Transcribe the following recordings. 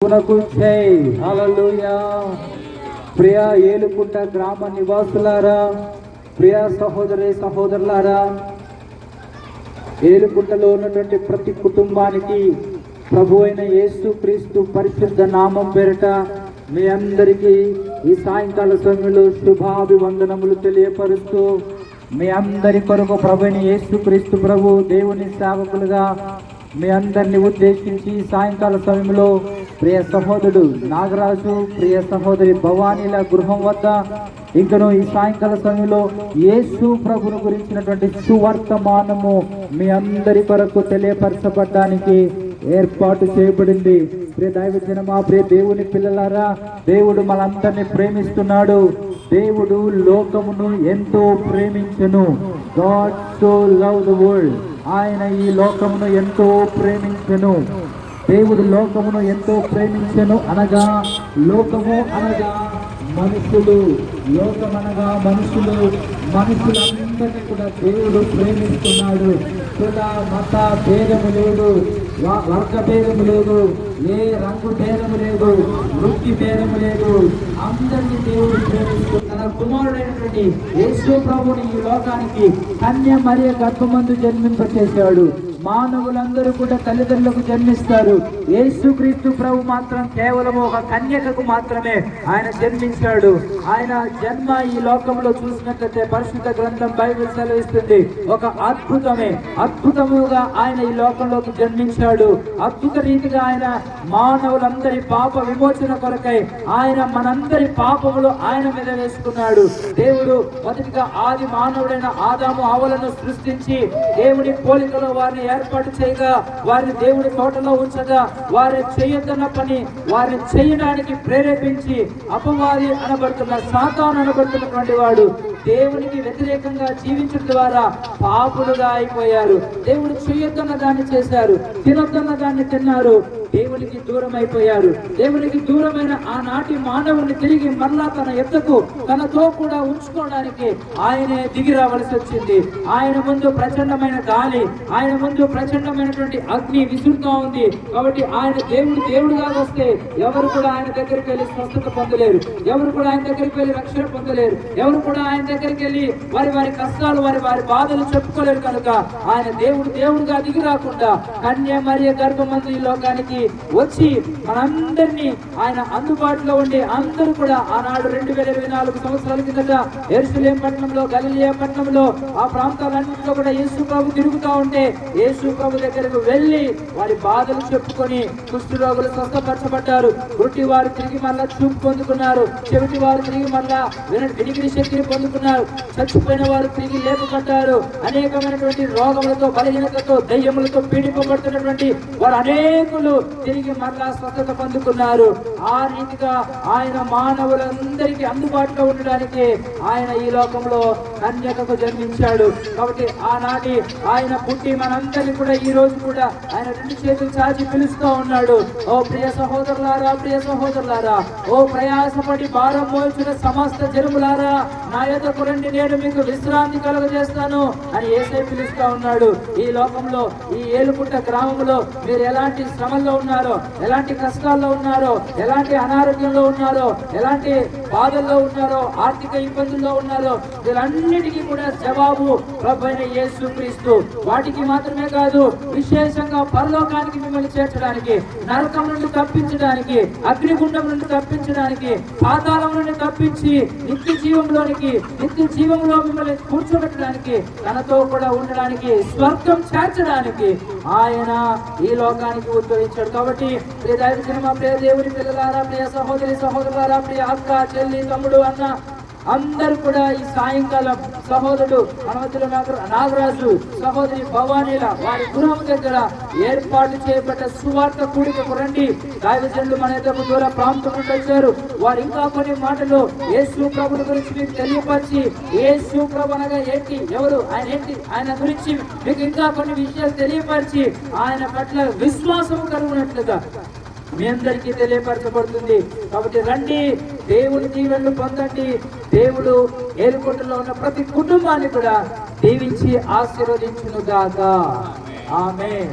క్రీస్తునకు జై. హల్లెలూయా. ప్రియ ఏలుకుంట గ్రామ నివాసులారా, ప్రియ సహోదరి సహోదరులారా, ఏలుకుంటలో ఉన్నటువంటి ప్రతి కుటుంబానికి ప్రభు అయిన యేసు క్రీస్తు పరిశుద్ధ నామం పేరిట మీ అందరికీ ఈ సాయంకాల సమయంలో శుభాభివందనములు తెలియపరుస్తూ, మీ అందరి కొరకు ప్రభు అయిన యేసు క్రీస్తు ప్రభు దేవుని సేవకులుగా మీ అందరిని ఉద్దేశించి సాయంకాల సమయంలో ప్రియ సహోదరుడు నాగరాజు, ప్రియ సహోదరి భవానీల గృహం వద్ద ఇంకను ఈ సాయంకాల సమయంలో యేసు ప్రభును గురించినటువంటి సువర్తమానము మీ అందరి కొరకు తెలియపరచబడడానికి ఏర్పాటు చేయబడింది. ప్రియ దైవజనమా, ప్రియ దేవుని పిల్లలారా, దేవుడు మనందరినీ ప్రేమిస్తున్నాడు. దేవుడు లోకమును ఎంతో ప్రేమించెను. God so love the world. ఆయన ఈ లోకమును ఎంతో ప్రేమించెను. దేవుడు లోకమును ఎంతో ప్రేమించెను అనగా, లోకము అనగా మనుషులు, లోకమనగా మనుషులు, మనుషులందరినీ కూడా దేవుడు ప్రేమిస్తున్నాడు. కుల మత భేదము లేదు, వర్గ భేదము లేదు, ఏ రంగు భేదము లేదు, వృత్తి భేదము లేదు. అందరినీ దేవుడు ప్రేమిస్తూ తన కుమారుడైనటువంటి యేసు ప్రభుని ఈ లోకానికి కన్య మరియ గర్భమందు జన్మింపచేశాడు. మానవులందరూ కూడా తల్లిదండ్రులకు జన్మిస్తారు. యేసుక్రీస్తు ప్రభు మాత్రం కేవలం ఒక కన్యకకు మాత్రమే ఆయన జన్మించాడు. ఆయన జన్మ ఈ లోకంలో చూసినట్లయితే పరిశుద్ధ గ్రంథం బైబిల్ సెలవిస్తుంది, ఒక అద్భుతముగా ఆయన ఈ లోకంలోకి జన్మించాడు. అద్భుత రీతిగా ఆయన మానవులందరి పాప విమోచన కొరకై ఆయన మనందరి పాపములు ఆయన మీద వేసుకున్నాడు. దేవుడు మొదటిగా ఆది మానవుడైన ఆదాము హవ్వలను సృష్టించి దేవుడి పోలికలో వారిని ఏర్పాటు చేయగా, వారిని దేవుడి తోటలో ఉంచగా, వారి చేయొద్దన్న పని వారిని చేయడానికి ప్రేరేపించి అపవాది అనబడుతున్న సాతాను అనబడుతున్నటువంటి వాడు దేవునికి వ్యతిరేకంగా జీవించడం ద్వారా పాపులుగా అయిపోయారు. దేవుడు చేయొద్దన్న దాన్ని చేశారు, తినొద్దన్న దాన్ని తిన్నారు, దేవునికి దూరం అయిపోయారు. దేవునికి దూరమైన ఆనాటి మానవుని తిరిగి మరలా తన ఎద్దకు తనతో కూడా ఉంచుకోవడానికి ఆయనే దిగి రావలసి వచ్చింది. ఆయన ముందు ప్రచండమైన గాలి, ఆయన ముందు ప్రచండమైనటువంటి అగ్ని విసురుతూ ఉంది. కాబట్టి ఆయన దేవుడుగా వస్తే ఎవరు కూడా ఆయన దగ్గరికి వెళ్ళి స్వస్థత పొందలేరు, ఎవరు కూడా ఆయన దగ్గరికి వెళ్ళి రక్షణ పొందలేరు, ఎవరు కూడా ఆయన దగ్గరికి వెళ్ళి వారి కష్టాలు వారి బాధలు చెప్పుకోలేరు. కనుక ఆయన దేవుడుగా దిగి రాకుండా కన్య మరియ గర్భమందు ఈ లోకానికి వచ్చి మనందరినీ ఆయన అందుబాటులో ఉండి అందరూ కూడా ఆనాడు 2024 సంవత్సరాల కిందట యెరూషలేం పట్టణంలో, గలిలయ పట్టణంలో, ఆ ప్రాంతాలన్నింటిలో కూడా యేసు ప్రభు తిరుగుతూ ఉంటే యేసు ప్రభు దగ్గరకు వెళ్ళి వారి బాధలు చెప్పుకొని కుష్ఠు రోగులు స్వస్థపరచబడ్డారు. గుడ్డి వారు తిరిగి మళ్ళా చూపు పొందుకున్నారు, చెవిటి వారు తిరిగి మళ్ళా వినికిడి శక్తిని పొందుకున్నారు, చచ్చిపోయిన వారు తిరిగి లేపబడ్డారు. అనేకమైనటువంటి రోగములతో, బలహీనతతో, దయ్యములతో పీడింపబడుతున్నటువంటి వారు అనేకులు తిరిగి మరలా స్వస్థత పొందుకున్నారు. ఆ రీతిగా ఆయన మానవులందరికీ అందుబాటులో ఉండడానికి ఆయన ఈ లోకంలో కన్యకకు జన్మించాడు. కాబట్టి ఆనాటి ఆయన పుట్టి మనందరినీ కూడా ఈ రోజు కూడా ఆయన 2 చేతులు చాచి పిలుస్తూ ఉన్నాడు. ఓ ప్రియ సహోదరులారా, ప్రియ సహోదరులారా, ఓ ప్రయాసపడి భారం మోయించిన సమస్త జనములారా, నా యొద్దకు రండి, నేను మీకు విశ్రాంతి కలుగజేస్తాను అని యేసయ్య పిలుస్తూ ఉన్నాడు. ఈ లోకంలో, ఈ ఏలుకుంట గ్రామంలో మీరు ఎలాంటి శ్రమల్లో ఉన్నారో, ఎలాంటి కష్టాల్లో ఉన్నారో, ఎలాంటి అనారోగ్యంలో ఉన్నారో, ఎలాంటి బాధల్లో ఉన్నారో, ఆర్థిక ఇబ్బందుల్లో ఉన్నారో, వీళ్ళన్నిటికీ కూడా జవాబు ప్రభువైన యేసుక్రీస్తు. వాటికి మాత్రమే కాదు, విశేషంగా పరలోకానికి మిమ్మల్ని చేర్చడానికి, నరకం నుండి తప్పించడానికి, అగ్నిగుండం నుండి తప్పించడానికి, పాతాళం నుండి తప్పించి నిత్య జీవంలో మిమ్మల్ని కూర్చోబెట్టడానికి, తనతో కూడా ఉండడానికి, స్వర్గం చేర్చడానికి ఆయన ఈ లోకానికి ఉద్భవించాడు. కాబట్టి ప్రియ దైవజనమా, ప్రియ దేవుని పిల్లలారా, ప్రియ సహోదరి సహోదరులారా, ప్రియ అక్క, చెల్లి, తమ్ముడు, అన్న అందరూ కూడా ఈ సాయంకాలం సహోదరుడు హనుమంతుల నాగరాజు, సహోదరి భవానీల వారి గృహం దగ్గర ఏర్పాటు చేయబడ్డ సువార్త కూడికకు రండి. దైవజనులు మన యొక్క దూర ప్రాంతం నుండి వచ్చారు. వారు ఇంకా కొన్ని మాటలు యేసు ప్రభుని గురించి మీకు తెలియపరిచి, యేసు ప్రభు అనగా ఏంటి, ఎవరు, ఆయన ఏంటి, ఆయన గురించి మీకు ఇంకా కొన్ని విషయాలు తెలియపరిచి ఆయన పట్ల విశ్వాసం కలుగునట్లుగా మీ అందరికీ తెలియపరచబడుతుంది. కాబట్టి రండి, దేవుని దీవెనలు పొందండి. దేవుడు ఏలుకొండలో ఉన్న ప్రతి కుటుంబాన్ని కూడా దీవించి ఆశీర్వదించును గాక. ఆమేన్.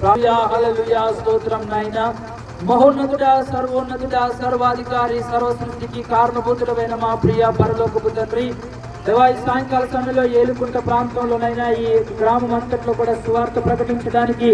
హల్లెలూయా. స్తోత్రం నాయనా, మహోన్నతుడ, సర్వోన్నతుడ, సర్వాధికారి, సర్వ సృష్టికి కారణభూతుడమైన మా ప్రియ పరలోకపు తండ్రి, దేవా, ఈ సాయంకాల సమయంలో ఏలుకుంట ప్రాంతంలోనైనా ఈ గ్రామం అంతట్లో కూడా సువార్త ప్రకటించడానికి,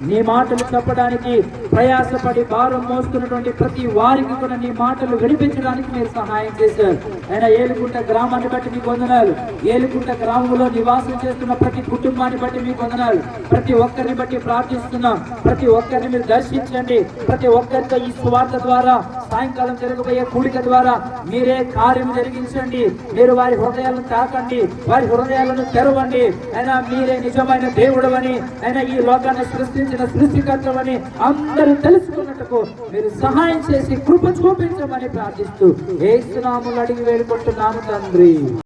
నీ మాటలు చెప్పడానికి ప్రయాసపడి భారం మోస్తున్నటువంటి ప్రతి వారికి కూడా నీ మాటలు వినిపించడానికి మీరు సహాయం చేశారు. అయినా ఏలుకుంట గ్రామాన్ని బట్టి మీకు వందనాలు. ఏలుకుంట గ్రామంలో నివాసం చేస్తున్న ప్రతి కుటుంబాన్ని బట్టి మీకు వందనాలు. ప్రతి ఒక్కరిని బట్టి ప్రార్థిస్తున్నాం. ప్రతి ఒక్కరిని మీరు దర్శించండి. ప్రతి ఒక్కరితో ఈ సువార్త ద్వారా, సాయంకాలం జరగబోయే కూడిక ద్వారా మీరే కార్యం జరిగించండి. మీరు వారి హృదయాలను తాకండి, వారి హృదయాలను తెరవండి. అయినా మీరే నిజమైన దేవుడు అని, అయినా ఈ లోకాన్ని సృష్టించిన సృష్టికర్తవని అందరూ తెలుసుకున్నట్టుకు మీరు సహాయం చేసి కృప చూపించమని ప్రార్థిస్తూ యేసు నామములో అడిగి వేడుకుంటున్నాము తండ్రి.